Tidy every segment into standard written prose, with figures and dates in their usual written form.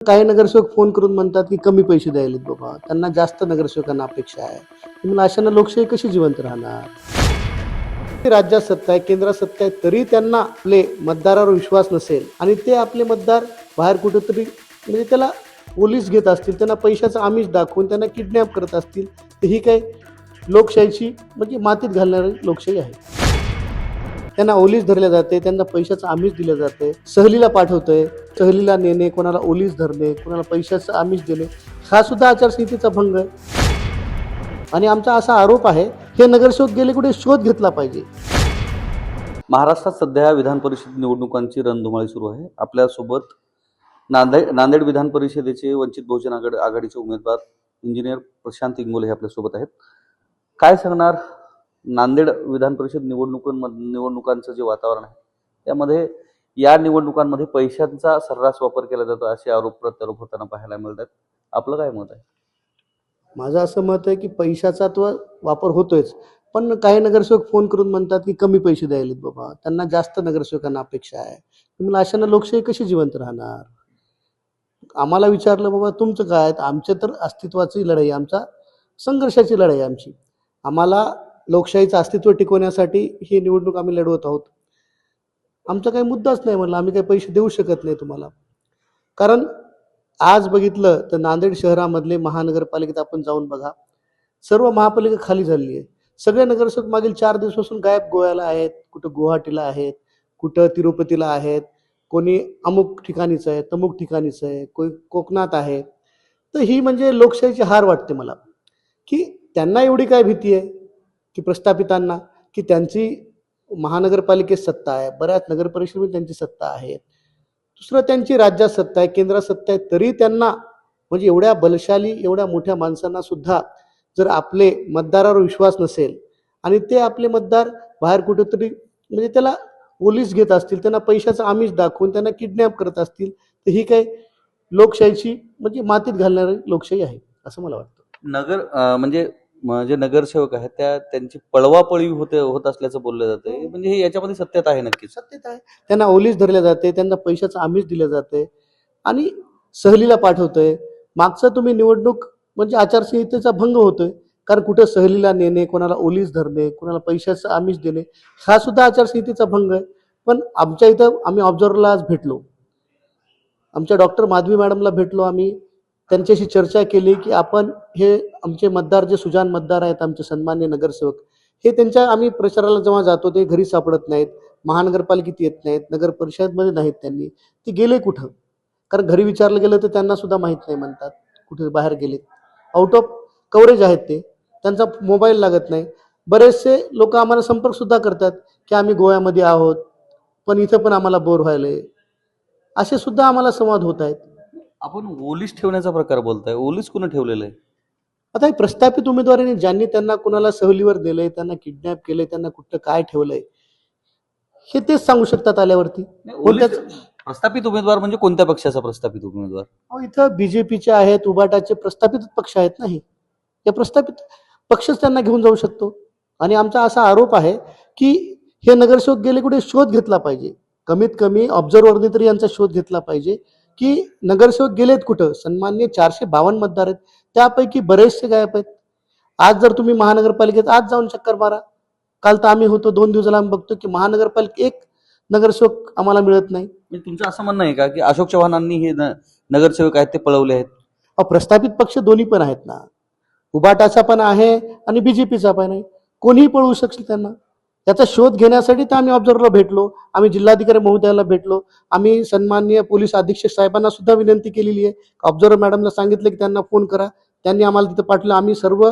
काही नगरसेवक फोन करून म्हणतात की कमी पैसे द्यायलेत बाबा, त्यांना जास्त नगरसेवकांना अपेक्षा आहे. म्हणून अशानं लोकशाही कशी जिवंत राहणार? राज्यात सत्ता आहे, केंद्रात सत्ता आहे, तरी त्यांना आपले मतदारावर विश्वास नसेल आणि ते आपले मतदार बाहेर कुठेतरी म्हणजे त्याला पोलीस घेत असतील, त्यांना पैशाचं आमिष दाखवून त्यांना किडनॅप करत असतील, तर ही काय लोकशाहीची म्हणजे मातीत घालणारी लोकशाही आहे. त्यांना ओलीस धरल्या जाते, त्यांना पैशाचं आमिष दिलं जाते, सहलीला पाठवतोय, सहलीला नेणे, कोणाला ओलीस धरणे, कोणाला पैशाचं आमिष देणे, हा सुद्धा आचारसंहितेचा भंग आहे. आणि आमचा असा आरोप आहे, हे नगरसेवक गेले कुठे शोध घेतला पाहिजे. महाराष्ट्रात सध्या विधान परिषद निवडणुकांची रणधुमाळी सुरू आहे. आपल्यासोबत नांदेड विधान परिषदेचे वंचित बहुजन आघाडीचे उमेदवार इंजिनियर प्रशांत इंगोले हे आपल्यासोबत आहेत. काय सांगणार नांदेड विधान परिषद निवडणुकांचं जे वातावरण आहे त्यामध्ये या निवडणुकांमध्ये पैशांचा सर्रास वापर केला जातो असे आरोप प्रत्यारोप होताना पाहायला मिळतात. आपलं काय मत आहे? माझं असं मत आहे की पैशाचा तो वापर होतोयच, पण काही नगरसेवक फोन करून म्हणतात की कमी पैसे द्यायलेत बाबा, त्यांना जास्त नगरसेवकांना अपेक्षा आहे. म्हणून अशानं लोकशाही कशी जिवंत राहणार? आम्हाला विचारलं बाबा तुमचं काय? आमच्या तर अस्तित्वाची लढाई, आमचा संघर्षाची लढाई आमची. आम्हाला लोकशाहीचं अस्तित्व टिकवण्यासाठी ही निवडणूक आम्ही लढवत आहोत. आमचा काही मुद्दाच नाही म्हणलं, आम्ही काही पैसे देऊ शकत नाही तुम्हाला. कारण आज बघितलं तर नांदेड शहरामधले महानगरपालिकेत आपण जाऊन बघा, सर्व महापालिका खाली झालेली आहे. सगळे नगरसेवक मागील 4 दिवसापासून गायब गोव्याला आहेत, कुठं गुवाहाटीला आहेत, कुठं तिरुपतीला आहेत, कोणी अमुक ठिकाणीच आहे, तमुक ठिकाणीच आहे, कोणी कोकणात आहे. तर ही म्हणजे लोकशाहीची हार वाटते मला, की त्यांना एवढी काय भीती आहे की प्रस्थापितांना, की त्यांची महानगरपालिकेत सत्ता आहे, बऱ्याच नगरपरिषदेमध्ये त्यांची सत्ता आहे, दुसरं त्यांची राज्यात सत्ता आहे, केंद्रात सत्ता आहे, तरी त्यांना म्हणजे एवढ्या बलशाली एवढ्या मोठ्या माणसांना सुद्धा जर आपले मतदारावर विश्वास नसेल आणि ते आपले मतदार बाहेर कुठेतरी म्हणजे त्याला पोलीस घेत असतील, त्यांना पैशाचं आमिष दाखवून त्यांना किडनॅप करत असतील, तर ही काय लोकशाहीची म्हणजे मातीत घालणारी लोकशाही आहे असं मला वाटतं. म्हणजे नगरसेवक आहेत त्यांची पळवापळी होत असल्याचं बोललं जातंय. म्हणजे हे याच्यामध्ये सत्यता आहे नक्कीच? सत्यता आहे. त्यांना ओलीस धरल्या जाते, त्यांना पैशाचं आमिष दिलं जाते आणि सहलीला पाठवतोय. मागचं तुम्ही निवडणूक म्हणजे आचारसंहितेचा भंग होतोय. कारण कुठं सहलीला नेणे, कोणाला ओलीस धरणे, कोणाला पैशाचं आमिष देणे, हा सुद्धा आचारसंहितेचा भंग आहे. पण आमच्या इथं आम्ही ऑब्झर्वरला आज भेटलो. आमच्या डॉक्टर माधवी मॅडमला भेटलो आम्ही. त्यांच्याशी चर्चा केली की आपण हे आमचे मतदार जे सुजाण मतदार आहेत, आमचे सन्मान्य नगरसेवक, हे त्यांच्या आम्ही प्रचाराला जेव्हा जातो ते घरी सापडत नाहीत, महानगरपालिकेत येत नाहीत, नगर परिषदमध्ये नाहीत, त्यांनी ते गेले कुठं? कारण घरी विचारलं गेलं तर त्यांना सुद्धा माहीत नाही म्हणतात, कुठे बाहेर गेलेत. आउट ऑफ कव्हरेज आहेत ते, त्यांचा मोबाईल लागत नाही. बरेचसे लोक आम्हाला संपर्क सुद्धा करतात की आम्ही गोव्यामध्ये आहोत, पण इथं पण आम्हाला बोर व्हायलंय. असे सुद्धा आम्हाला संवाद होत आहेत. आपण ओलीस ठेवण्याचा प्रकार बोलताय, ओलीस कुणी ठेवलेलं आहे? आता हे प्रस्थापित उमेदवारांनी ज्यांनी त्यांना कुणाला सहलीवर नेलंय, त्यांना किडनॅप केलंय, त्यांना कुठं काय ठेवलंय, हे तेच सांगू शकतात आल्यावरती. प्रस्थापित उमेदवार म्हणजे कोणत्या पक्षाचा प्रस्थापित उमेदवार? इथं बीजेपीचे आहेत, उबाटाचे प्रस्थापित पक्ष आहेत नाही, या प्रस्थापित पक्षच त्यांना घेऊन जाऊ शकतो. आणि आमचा असा आरोप आहे की हे नगरसेवक गेले कुठे शोध घेतला पाहिजे. कमीत कमी ऑब्झर्वरने तरी यांचा शोध घेतला पाहिजे की नगरसेवक गेलेत कुठं. सन्मान्य 452 मतदार आहेत, त्यापैकी बरेचसे गायब आहेत. आज जर तुम्ही महानगरपालिकेत आज जाऊन चक्कर मारा, काल तर आम्ही होतो, 2 दिवसाला आम्ही बघतो की महानगरपालिकेत एक नगरसेवक आम्हाला मिळत नाही. म्हणजे तुमचं असं म्हणणं आहे का की अशोक चव्हाणांनी हे नगरसेवक आहेत ते पळवले आहेत? प्रस्थापित पक्ष दोन्ही पण आहेत ना, उबाटाचा पण आहे आणि बीजेपीचा पण आहे. कोणीही पळवू शकतील त्यांना. त्याचा शोध घेण्यासाठी तर आम्ही ऑब्झर्वरला भेटलो, आम्ही जिल्हाधिकारी महोदयाला भेटलो, आम्ही सन्माननीय पोलीस अधीक्षक साहेबांना सुद्धा विनंती केलेली आहे. ऑब्झर्वर मॅडमला सांगितलं की त्यांना फोन करा, त्यांनी आम्हाला तिथं पाठवलं. आम्ही सर्व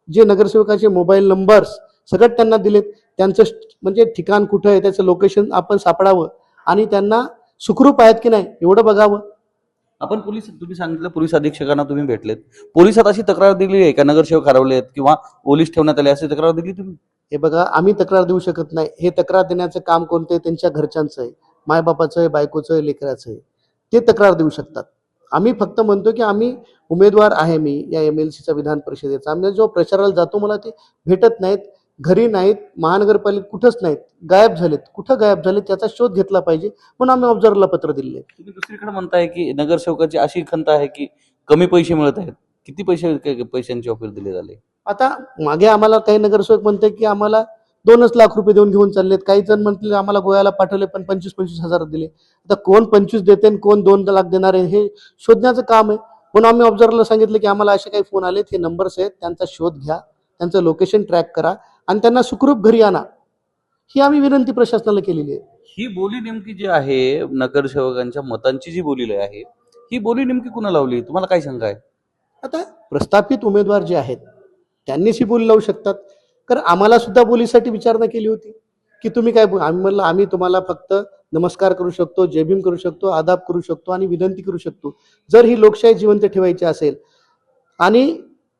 जे नगरसेवकाचे मोबाईल नंबर्स सगळं त्यांना दिलेत. त्यांचं म्हणजे ठिकाण कुठं आहे, त्याचं लोकेशन आपण सापडावं आणि त्यांना सुखरूप आहेत की नाही एवढं बघावं. आपण तुम्ही सांगितलं पोलीस अधीक्षकांना तुम्ही भेटलेत, पोलिसात अशी तक्रार दिली आहे का नगरसेवक हरवलेत किंवा ओलीस ठेवण्यात आले अशी तक्रार दिली तुम्ही? हे बघा, आम्ही तक्रार देऊ शकत नाही. हे तक्रार देण्याचं काम कोणतं आहे? त्यांच्या घरच्यांचं आहे, मायबापाचं आहे, बायकोचं आहे, लेकराचं आहे. ते तक्रार देऊ शकतात. आम्ही फक्त म्हणतो की आम्ही उमेदवार आहे, मी या MLCचा विधान परिषदेचा, आम्ही जो प्रचाराला जातो मला ते भेटत नाहीत. घरी नाहीत, महानगरपालिका कुठंच नाहीत, गायब झालेत. कुठं गायब झालेत त्याचा शोध घेतला पाहिजे, म्हणून आम्ही ऑब्झर्व्हरला पत्र दिले. तुम्ही दुसरीकडे म्हणताय की नगरसेवकाची अशी खंत आहे की कमी पैसे मिळत आहेत. किती पैशांची ऑफर दिली झाली? आता मागे आम्हाला काही नगरसेवक म्हणते की आम्हाला 2च लाख रुपये देऊन घेऊन चाललेत. काही जण म्हटले आम्हाला गोव्याला पाठवले पण 25,000 दिले. आता कोण 25 देते आणि कोण 2 लाख देणार आहे हे शोधण्याचं काम आहे. म्हणून आम्ही ऑब्झर्व्हरला सांगितलं की आम्हाला असे काही फोन आलेत, हे नंबर्स आहेत, त्यांचा शोध घ्या, त्यांचं लोकेशन ट्रॅक करा आणि त्यांना सुखरूप घरी आणा. ही आम्ही विनंती प्रशासनाला केलेली आहे. ही बोली नेमकी जी आहे नगरसेवकांच्या मतांची जी बोली आहे, ही बोली नेमकी कुणा लावली? तुम्हाला काय शंका आहे? आता प्रस्थापित उमेदवार जे आहेत त्यांनीच ही बोली लावू शकतात. कारण आम्हाला सुद्धा बोलीसाठी विचारणा केली होती की तुम्ही काय आम्ही म्हणलं आम्ही तुम्हाला फक्त नमस्कार करू शकतो, जय भीम करू शकतो, आदाब करू शकतो आणि विनंती करू शकतो. जर ही लोकशाही जिवंत ठेवायची असेल आणि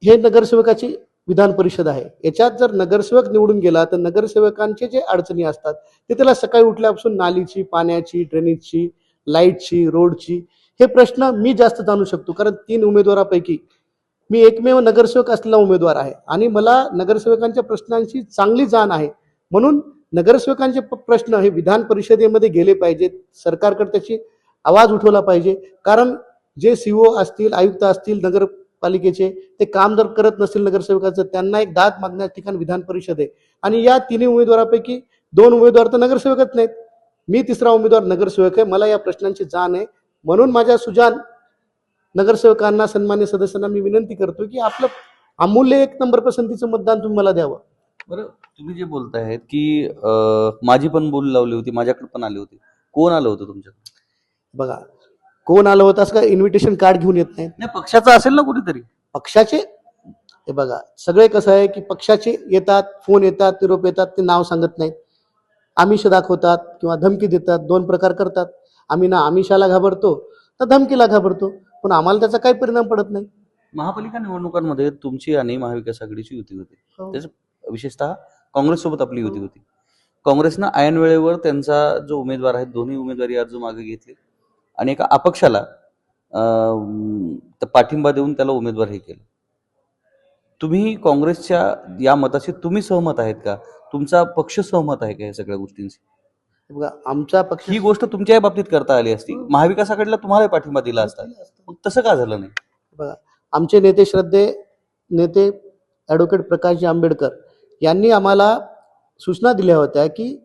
हे नगरसेवकाची विधान परिषद आहे, याच्यात जर नगरसेवक निवडून गेला तर नगरसेवकांचे जे अडचणी असतात ते त्याला सकाळी उठल्यापासून नालीची, पाण्याची, ड्रेनेजची, लाईटची, रोडची हे प्रश्न मी जास्त जाणू शकतो. कारण 3 उमेदवारापैकी मी एकमेव नगरसेवक असलेला उमेदवार आहे आणि मला नगरसेवकांच्या प्रश्नांची चांगली जाण आहे. म्हणून नगरसेवकांचे प्रश्न हे विधान परिषदेमध्ये गेले पाहिजेत. सरकारकडे त्याची आवाज उठवला पाहिजे. कारण जे सीओ असतील, आयुक्त असतील नगरपालिकेचे, ते काम जर करत नसतील नगरसेवकाचं, त्यांना एक दाद मागण्याचं ठिकाण विधान परिषद आहे. आणि या 3 उमेदवारापैकी 2 उमेदवार तर नगरसेवकच नाहीत. मी 3रा उमेदवार नगरसेवक आहे. मला या प्रश्नांची जाण आहे. म्हणून माझ्या सुजाण नगरसेवकांना, सन्मान्य सदस्यांना मी विनंती करतो की आपलं अमूल्य 1 नंबर पसंतीचं मतदान तुम्ही मला द्यावं. बरं, तुम्ही जे बोलतायत की माझी पण बोली लावली होती, माझ्याकडे पण आली होती. कोण आलं होतं तुमच्याकडे? बघा, कोण आलं होतं असं का इन्व्हिटेशन कार्ड घेऊन येत नाही. नाही, पक्षाचं असेल ना कुठेतरी. पक्षाचे हे बघा, सगळे कसं आहे की पक्षाचे येतात, फोन येतात, निरोप येतात, ते नाव सांगत नाहीत, आमिष दाखवतात किंवा धमकी देतात. 2 प्रकार करतात. आम्ही ना आमिषाला घाबरतो ना धमकीला घाबरतो, पण आम्हाला त्याचा काही परिणाम पडत नाही. महापालिका निवडणुकांमध्ये तुमची आणि महाविकास आघाडीची युती होती. हो. त्याच विशेषतः काँग्रेससोबत आपली युती होती. काँग्रेसनं ऐन वेळेवर त्यांचा जो उमेदवार आहे, दोन्ही उमेदवारी अर्ज मागे घेतले आणि एका अपक्षाला पाठिंबा देऊन त्याला उमेदवार हे केलं. तुम्ही काँग्रेसच्या या मताशी तुम्ही सहमत आहेत का? तुमचा पक्ष सहमत आहे का या सगळ्या गोष्टींशी? बघा, आमचा पक्ष ही गोष्ट तुमच्याही बाबतीत करता आली असती, महाविकास आघाडीला तुम्हाला पाठिंबा दिला असता, मग तसं का झालं नाही? बघा, आमचे नेते ॲडव्होकेट प्रकाशजी आंबेडकर यांनी आम्हाला सूचना दिल्या होत्या की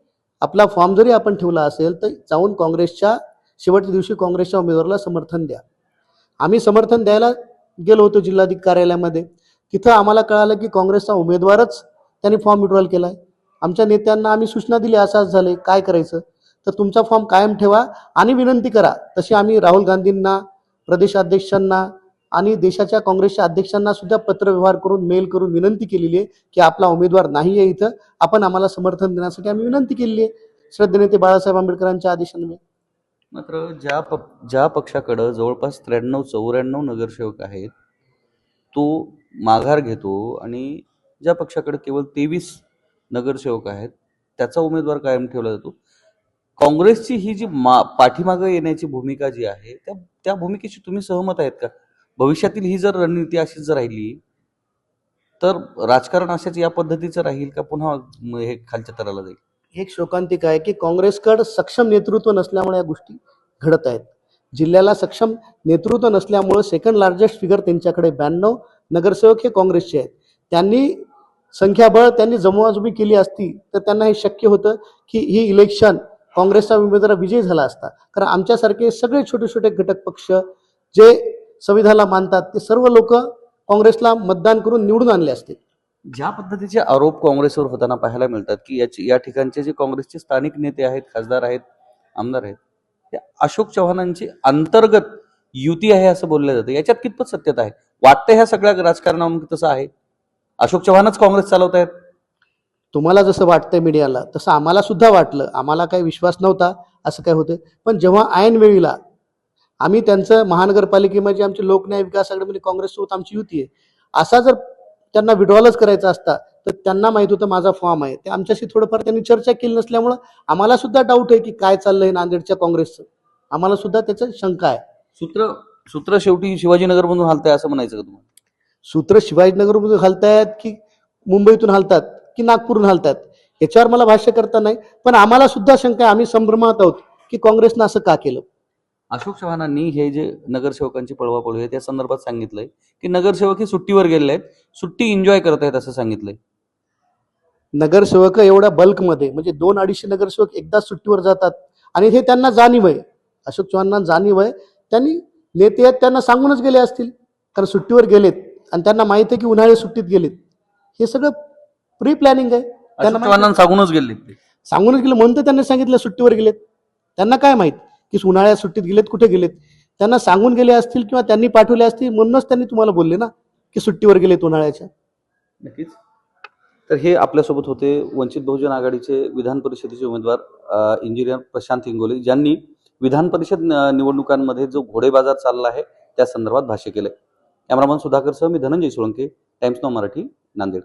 आपला फॉर्म जरी आपण ठेवला असेल तर जाऊन काँग्रेसच्या शेवटच्या दिवशी काँग्रेसच्या उमेदवाराला समर्थन द्या. आम्ही समर्थन द्यायला गेलो होतो जिल्हाधिकारी कार्यालयामध्ये. तिथं आम्हाला कळालं की काँग्रेसचा उमेदवारच त्यांनी फॉर्म विड्रॉल केला आहे. आमच्या नेत्यांना आम्ही सूचना दिली, असंच झाले, काय करायचं, तर तुमचा फॉर्म कायम ठेवा आणि विनंती करा. तशी आम्ही राहुल गांधींना, प्रदेशाध्यक्षांना आणि देशाच्या काँग्रेसच्या अध्यक्षांना सुद्धा पत्रव्यवहार करून, मेल करून विनंती केलेली आहे की आपला उमेदवार नाही आहे इथं, आपण आम्हाला समर्थन देण्यासाठी आम्ही विनंती केलेली आहे श्रद्धेनेते बाळासाहेब आंबेडकरांच्या आदेशान्वये. मात्र ज्या पक्षाकडं जवळपास 93-94 नगरसेवक आहेत, तो माघार घेतो आणि ज्या पक्षाकडे केवळ 23 नगरसेवक आहेत त्याचा उमेदवार कायम ठेवला जातो. काँग्रेसची ही जी पाठीमागं येण्याची भूमिका जी आहे, त्या भूमिकेशी तुम्ही सहमत आहेत का? भविष्यातील ही जर रणनीती अशीच जर राहिली तर राजकारण अशाच या पद्धतीचं राहील का पुन्हा हे खालच्या तराला जाईल? एक शोकांतिक आहे की काँग्रेसकडे सक्षम नेतृत्व नसल्यामुळे या गोष्टी घडत आहेत. जिल्ह्याला सक्षम नेतृत्व नसल्यामुळे सेकंड लार्जेस्ट फिगर त्यांच्याकडे 92 नगरसेवक हे काँग्रेसचे आहेत. त्यांनी संख्याबळ त्यांनी जमवाजमी केली असती तर त्यांना हे शक्य होतं की ही इलेक्शन काँग्रेसचा उमेदवार विजयी झाला असता. कारण आमच्यासारखे सगळे छोटे छोटे घटक पक्ष जे संविधानाला मानतात ते सर्व लोक काँग्रेसला मतदान करून निवडून आणले असते. ज्या पद्धतीचे आरोप काँग्रेसवर होताना पाहायला मिळतात की या ठिकाणचे जे काँग्रेसचे स्थानिक नेते आहेत, खासदार आहेत, आमदार आहेत, ते अशोक चव्हाणांची अंतर्गत युती आहे असं बोललं जातं. याच्यात कितपत सत्यता आहे? वाटतं ह्या सगळ्या राजकारणामध्ये तसं आहे? अशोक चव्हाणच काँग्रेस चालवत आहेत? तुम्हाला जसं वाटतंय मीडियाला तसं आम्हाला सुद्धा वाटलं. आम्हाला काही विश्वास नव्हता असं काय होतं, पण जेव्हा ऐन वेळीला आम्ही त्यांचं महानगरपालिकेमध्ये आमचे लोकन्याय विकास आघाडीमध्ये काँग्रेससोबत आमची युती आहे, असा जर त्यांना विड्रॉलच करायचा असता तर त्यांना माहित होतं माझा फॉर्म आहे. ते आमच्याशी थोडंफार त्यांनी चर्चा केली नसल्यामुळं आम्हाला सुद्धा डाऊट आहे की काय चाललंय नांदेडच्या काँग्रेसचं. आम्हाला सुद्धा त्याचं शंका आहे. सूत्र शेवटी शिवाजीनगरमधून हलताय असं म्हणायचं का तुम्हाला? सूत्र शिवाजीनगरमधून घालतायत की मुंबईतून हलतात की नागपूरहून हलतात याच्यावर मला भाष्य करता नाही. पण आम्हाला सुद्धा शंका आहे, आम्ही संभ्रमात आहोत की काँग्रेसनं असं का केलं. अशोक चव्हाणांनी हे जे नगरसेवकांची पळवापळवी आहे त्या संदर्भात सांगितलंय की नगरसेवक हे सुट्टीवर गेलेले आहेत, सुट्टी एन्जॉय करत आहेत असं सांगितलंय. नगरसेवक एवढ्या बल्कमध्ये म्हणजे 200-250 नगरसेवक एकदाच सुट्टीवर जातात आणि हे त्यांना जाणीव आहे. अशोक चव्हाणांना जाणीव आहे. त्यांनी नेते आहेत त्यांना सांगूनच गेले असतील, कारण सुट्टीवर गेलेत आणि त्यांना माहिती आहे की उन्हाळी सुट्टीत गेलेत. हे सगळं प्री प्लॅनिंग आहे. अशोक चव्हाणांना सांगूनच गेले ते. सांगूनच गेलं म्हणून तर त्यांनी सांगितलं सुट्टीवर गेलेत. त्यांना काय माहित की उन्हाळ्यात सुट्टीत गेलेत, कुठे गेलेत. त्यांना सांगून गेले असतील किंवा त्यांनी पाठवले असतील म्हणूनच त्यांनी तुम्हाला बोलले ना की सुट्टीवर गेलेत उन्हाळ्याच्या. नक्कीच. तर हे आपल्यासोबत होते वंचित बहुजन आघाडीचे विधान परिषदेचे उमेदवार इंजिनियर प्रशांत इंगोले, ज्यांनी विधान परिषद निवडणुकांमध्ये जो घोडेबाजार चालला आहे त्या संदर्भात भाष्य केलंय. कॅमेरामन सुधाकर सह मी धनंजय सोळंके, टाइम्स नाऊ मराठी, नांदेड.